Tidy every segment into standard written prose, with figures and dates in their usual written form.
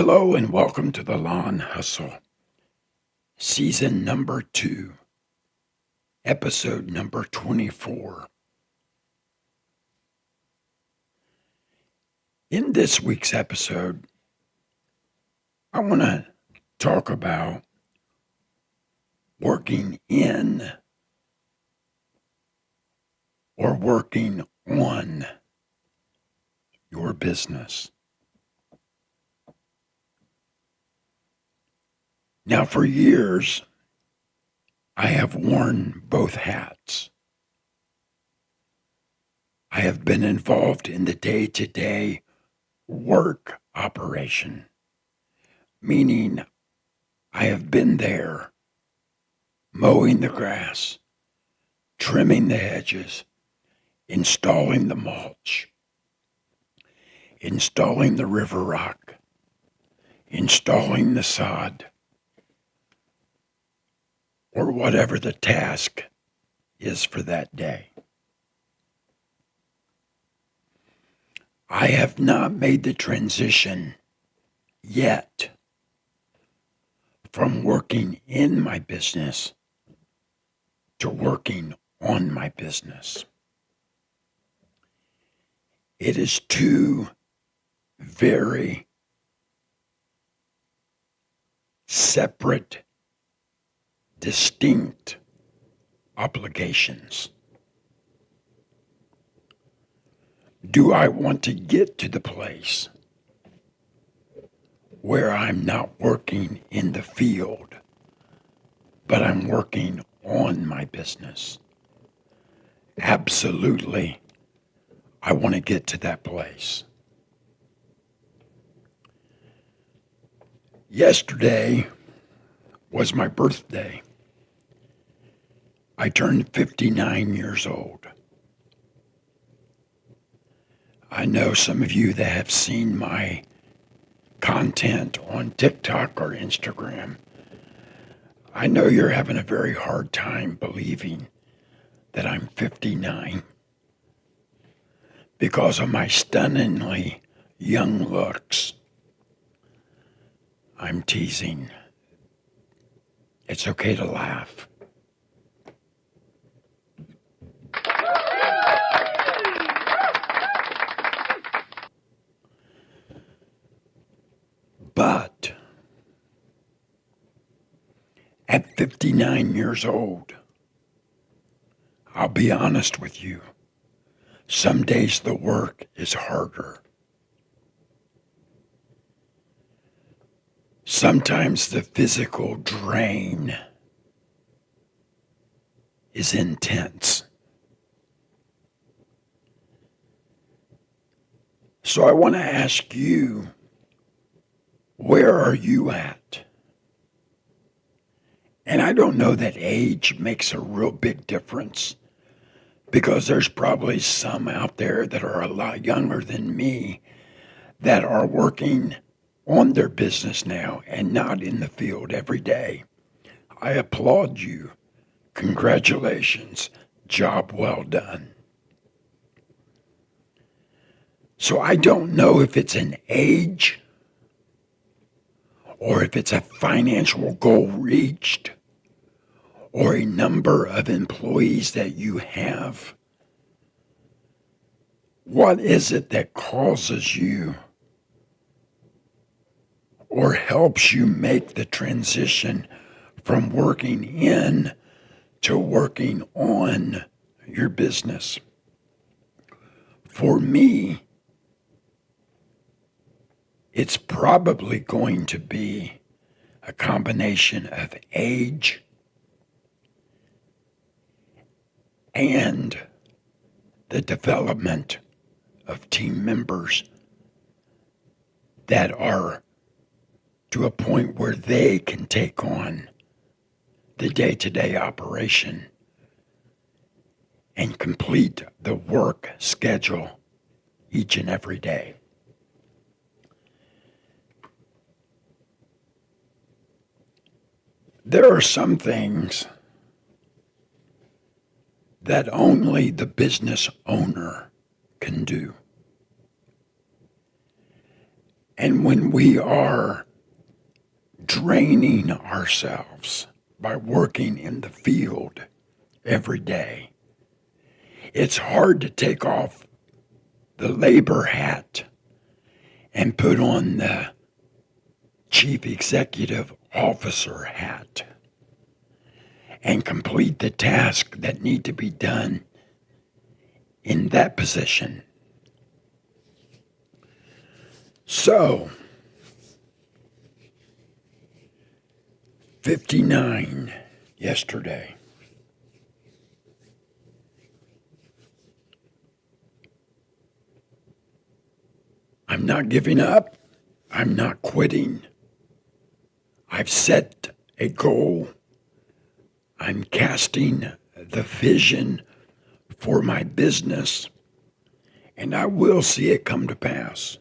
Hello and welcome to the Lawn Hustle, season number 2, episode number 24. In this week's episode, I want to talk about working in or working on your business. Now, for years, I have worn both hats. I have been involved in the day-to-day work operation, meaning I have been there mowing the grass, trimming the hedges, installing the mulch, installing the river rock, installing the sod, or whatever the task is for that day. I have not made the transition yet from working in my business to working on my business. It is two very separate, distinct obligations. Do I want to get to the place where I'm not working in the field, but I'm working on my business? Absolutely, I want to get to that place. Yesterday was my birthday. I turned 59 years old. I know some of you that have seen my content on TikTok or Instagram. I know you're having a very hard time believing that I'm 59 because of my stunningly young looks. I'm teasing. It's okay to laugh. But at 59 years old, I'll be honest with you, some days the work is harder. Sometimes the physical drain is intense. So I want to ask you, where are you at? And I don't know that age makes a real big difference, because there's probably some out there that are a lot younger than me that are working on their business now and not in the field every day. I applaud you. Congratulations. Job well done. So I don't know if it's an age or if it's a financial goal reached or a number of employees that you have. What is it that causes you or helps you make the transition from working in to working on your business? For me, it's probably going to be a combination of age and the development of team members that are to a point where they can take on the day-to-day operation and complete the work schedule each and every day. There are some things that only the business owner can do. And when we are draining ourselves by working in the field every day, it's hard to take off the labor hat and put on the chief executive officer hat and complete the tasks that need to be done in that position. So, 59 yesterday. I'm not giving up. I'm not quitting. I've set a goal. I'm casting the vision for my business, and I will see it come to pass.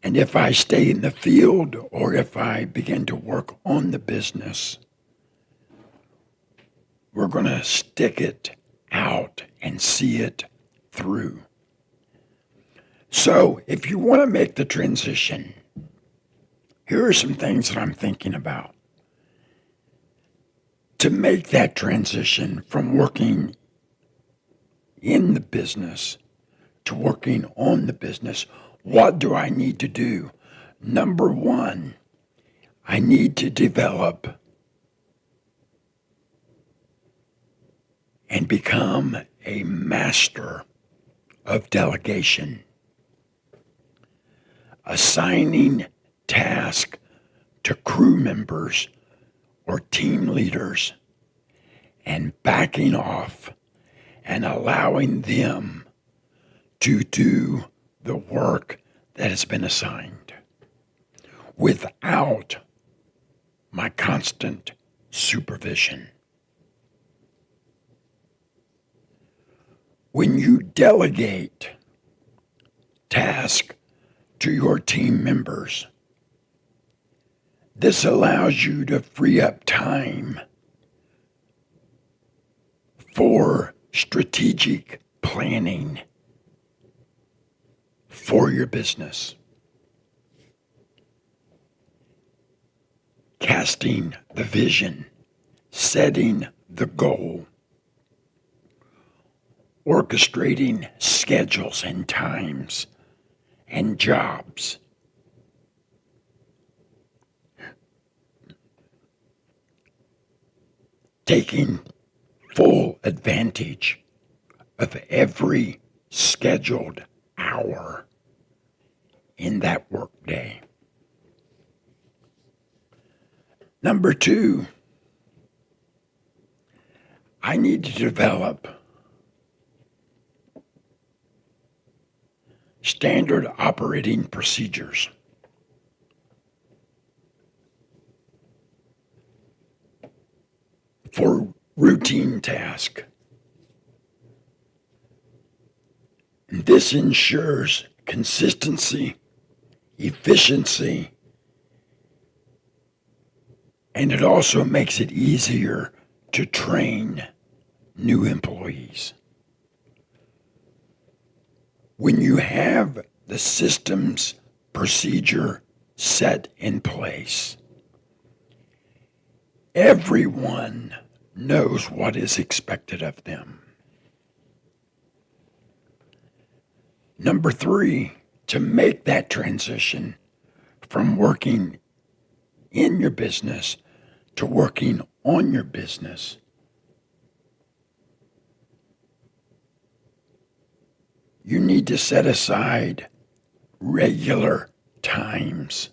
And if I stay in the field or if I begin to work on the business, we're going to stick it out and see it through. So, if you want to make the transition, here are some things that I'm thinking about. To make that transition from working in the business to working on the business, what do I need to do? Number one, I need to develop and become a master of delegation, assigning tasks to crew members or team leaders and backing off and allowing them to do the work that has been assigned without my constant supervision. When you delegate tasks to your team members, this allows you to free up time for strategic planning for your business, casting the vision, setting the goal, orchestrating schedules and times and jobs. Taking full advantage of every scheduled hour in that workday. Number two, I need to develop standard operating procedures. For routine tasks. This ensures consistency, efficiency, and it also makes it easier to train new employees. When you have the systems procedure set in place, everyone knows what is expected of them. Number three, to make that transition from working in your business to working on your business, you need to set aside regular times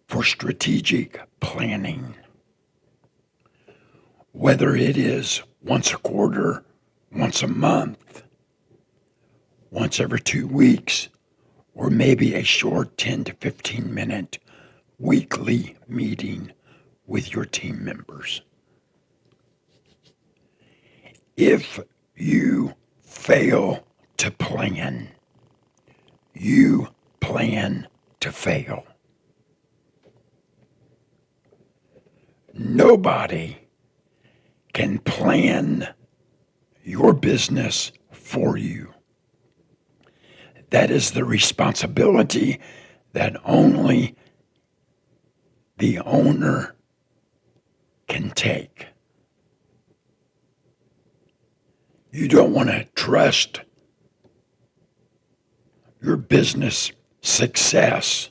for strategic planning. Whether it is once a quarter, once a month, once every 2 weeks, or maybe a short 10 to 15 minute weekly meeting with your team members. If you fail to plan, you plan to fail. Nobody can plan your business for you. That is the responsibility that only the owner can take. You don't want to trust your business success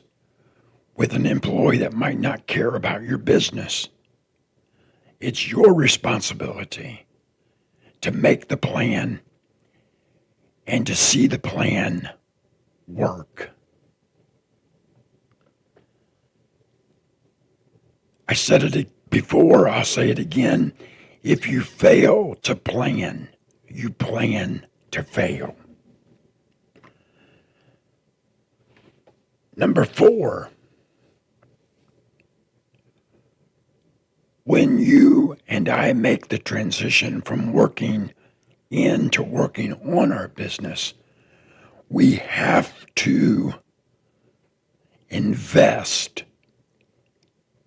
with an employee that might not care about your business. It's your responsibility to make the plan and to see the plan work. I said it before, I'll say it again. If you fail to plan, you plan to fail. Number 4, when you and I make the transition from working in to working on our business, we have to invest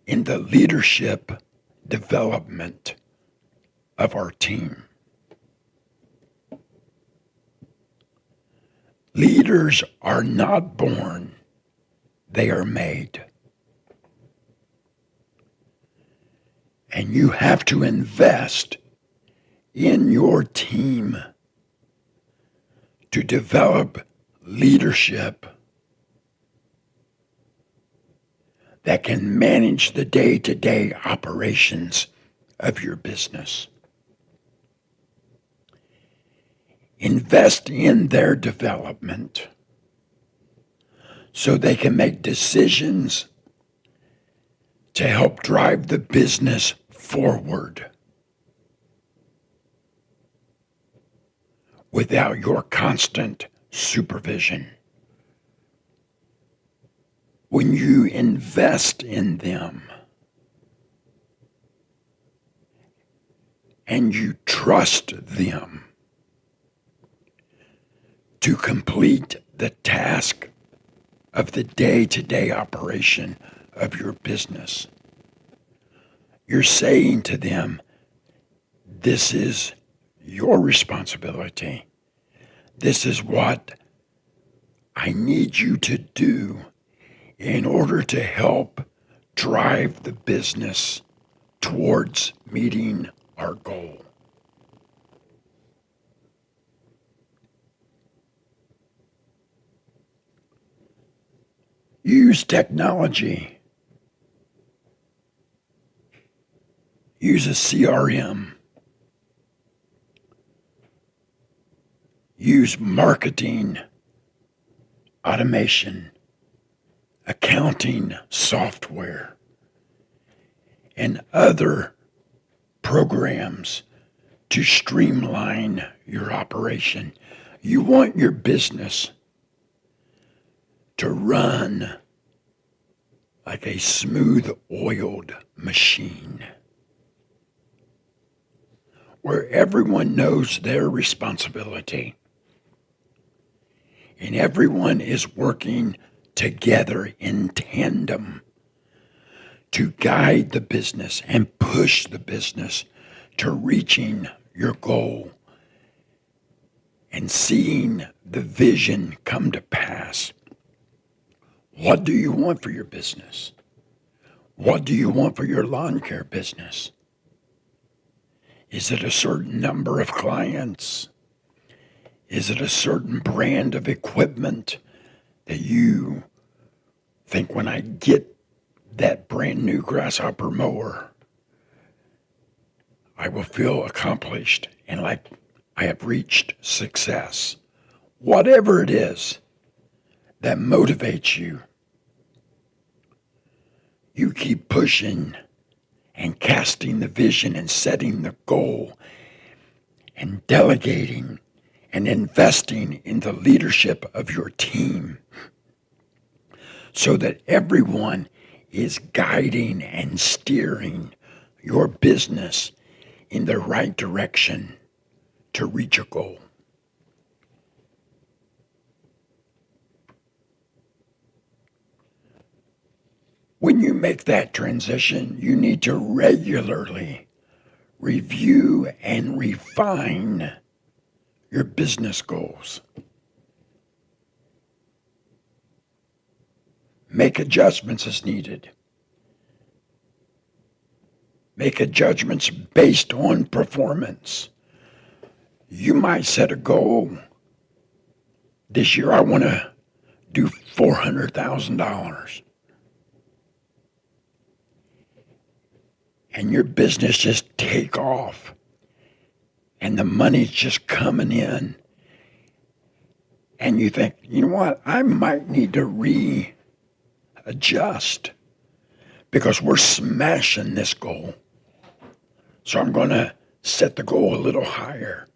in the leadership development of our team. Leaders are not born, they are made. And you have to invest in your team to develop leadership that can manage the day-to-day operations of your business. Invest in their development so they can make decisions to help drive the business forward without your constant supervision. When you invest in them and you trust them to complete the task of the day-to-day operation of your business, you're saying to them, this is your responsibility. This is what I need you to do in order to help drive the business towards meeting our goal. Use technology. Use a CRM. Use marketing automation, accounting software, and other programs to streamline your operation. You want your business to run like a smooth-oiled machine, where everyone knows their responsibility and everyone is working together in tandem to guide the business and push the business to reaching your goal and seeing the vision come to pass. What do you want for your business? What do you want for your lawn care business? Is it a certain number of clients? Is it a certain brand of equipment that you think, when I get that brand new grasshopper mower, I will feel accomplished and like I have reached success? Whatever it is that motivates you, you keep pushing and casting the vision and setting the goal and delegating and investing in the leadership of your team so that everyone is guiding and steering your business in the right direction to reach a goal. When you make that transition, you need to regularly review and refine your business goals. Make adjustments as needed. Make adjustments based on performance. You might set a goal. This year I want to do $400,000. And your business just take off. And the money's just coming in. And you think, you know what, I might need to readjust because we're smashing this goal. So I'm going to set the goal a little higher,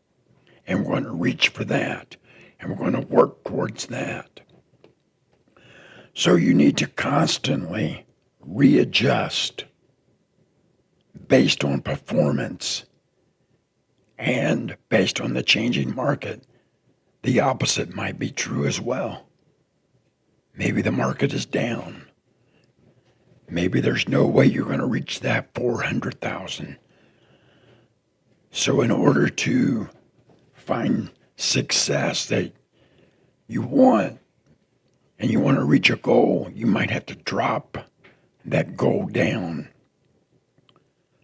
and we're going to reach for that, and we're going to work towards that. So you need to constantly readjust based on performance and based on the changing market. The opposite might be true as well. Maybe the market is down. Maybe there's no way you're going to reach that 400,000. So in order to find success that you want and you want to reach a goal, you might have to drop that goal down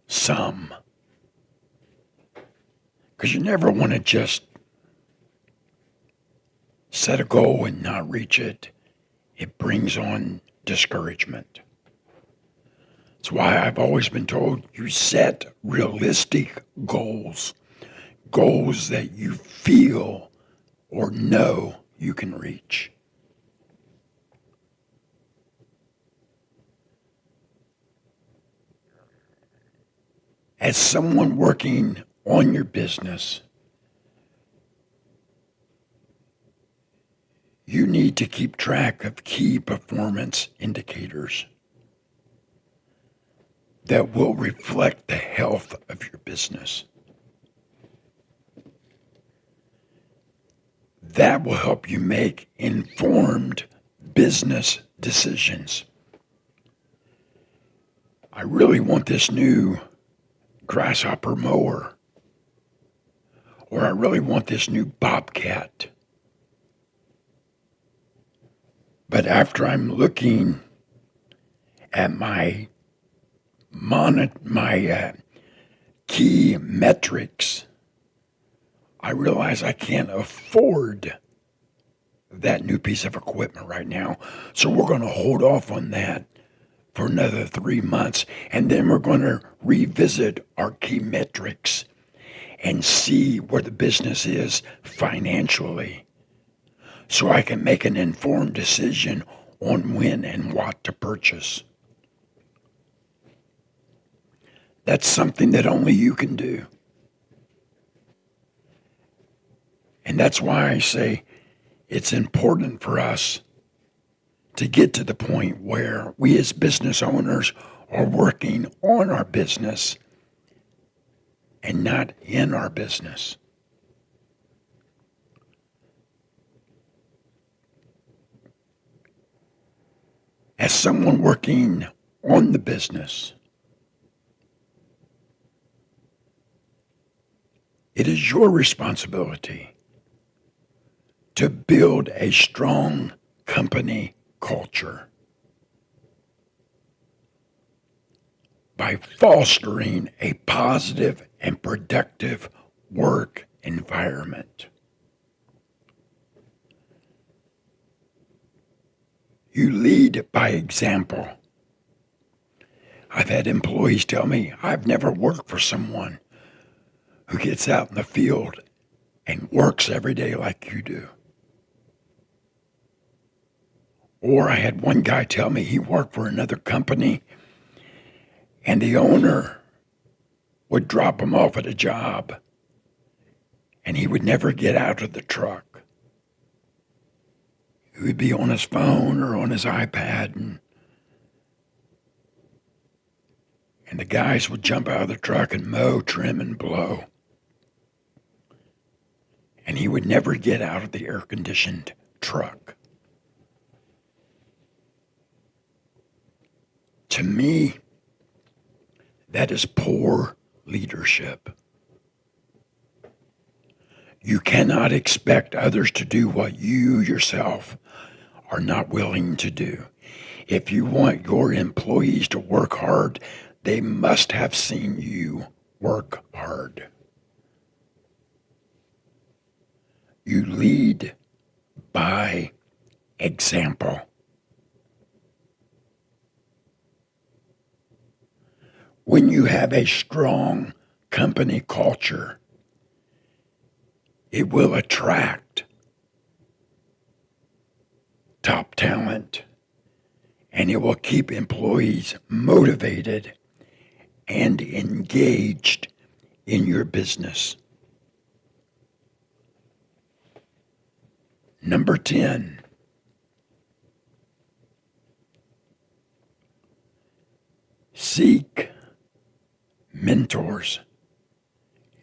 some. Because you never want to just set a goal and not reach it. It brings on discouragement. That's why I've always been told you set realistic goals, goals that you feel or know you can reach. As someone working on your business, you need to keep track of key performance indicators that will reflect the health of your business. That will help you make informed business decisions. I really want this new grasshopper mower, or I really want this new bobcat. But after I'm looking at my key metrics, I realize I can't afford that new piece of equipment right now. So we're going to hold off on that for another 3 months. And then we're going to revisit our key metrics and see where the business is financially, so I can make an informed decision on when and what to purchase. That's something that only you can do. And that's why I say it's important for us to get to the point where we as business owners are working on our business and not in our business. As someone working on the business, it is your responsibility to build a strong company culture by fostering a positive and productive work environment. You lead by example. I've had employees tell me, I've never worked for someone who gets out in the field and works every day like you do. Or I had one guy tell me he worked for another company and the owner would drop him off at a job and he would never get out of the truck. He would be on his phone or on his iPad, and the guys would jump out of the truck and mow, trim, and blow. And he would never get out of the air-conditioned truck. To me, that is poor leadership. You cannot expect others to do what you yourself are not willing to do. If you want your employees to work hard, they must have seen you work hard. You lead by example. When you have a strong company culture, it will attract top talent and it will keep employees motivated and engaged in your business. Number 10, seek mentors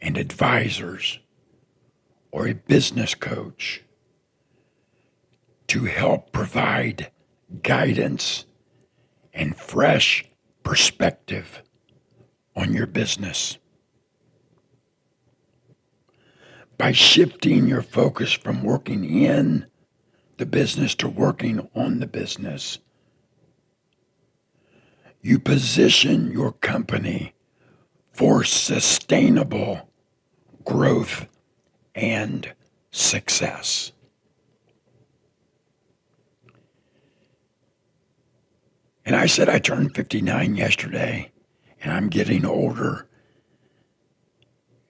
and advisors or a business coach to help provide guidance and fresh perspective on your business. By shifting your focus from working in the business to working on the business, you position your company for sustainable growth and success. And I said I turned 59 yesterday, and I'm getting older.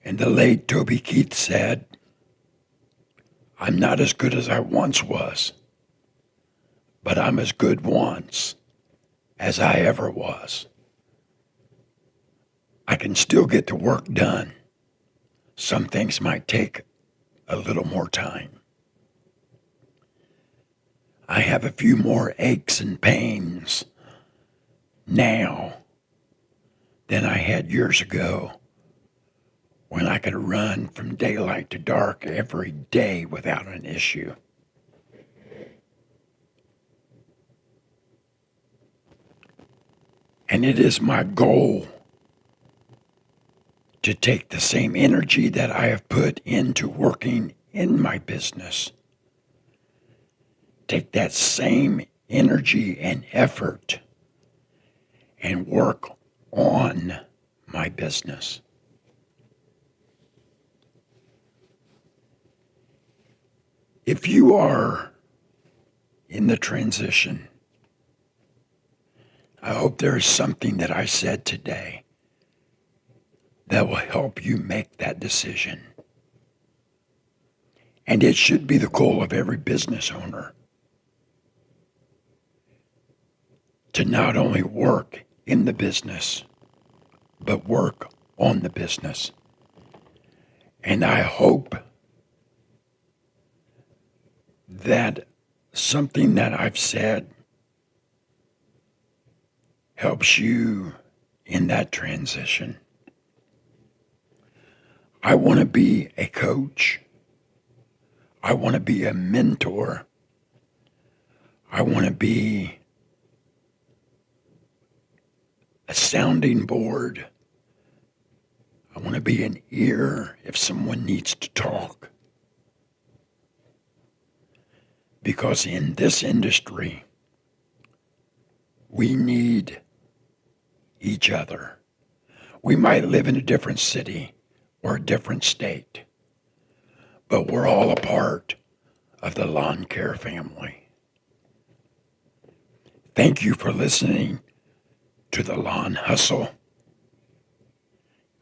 And the late Toby Keith said, I'm not as good as I once was, but I'm as good once as I ever was. I can still get the work done. Some things might take a little more time. I have a few more aches and pains now than I had years ago when I could run from daylight to dark every day without an issue. And it is my goal to take the same energy that I have put into working in my business, take that same energy and effort and work on my business. If you are in the transition, I hope there is something that I said today that will help you make that decision. And it should be the goal of every business owner to not only work in the business, but work on the business. And I hope that something that I've said helps you in that transition. I want to be a coach. I want to be a mentor. I want to be a sounding board. I want to be an ear if someone needs to talk. Because in this industry, we need each other. We might live in a different city or a different state, but we're all a part of the lawn care family. Thank you for listening to the Lawn Hustle.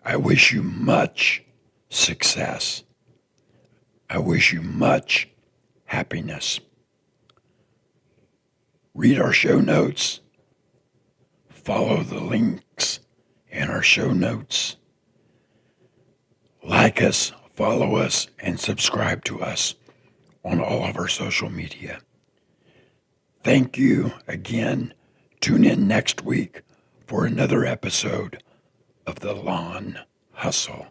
I wish you much success. I wish you much happiness. Read our show notes. Follow the links in our show notes. Like us, follow us, and subscribe to us on all of our social media. Thank you again. Tune in next week for another episode of the Lawn Hustle.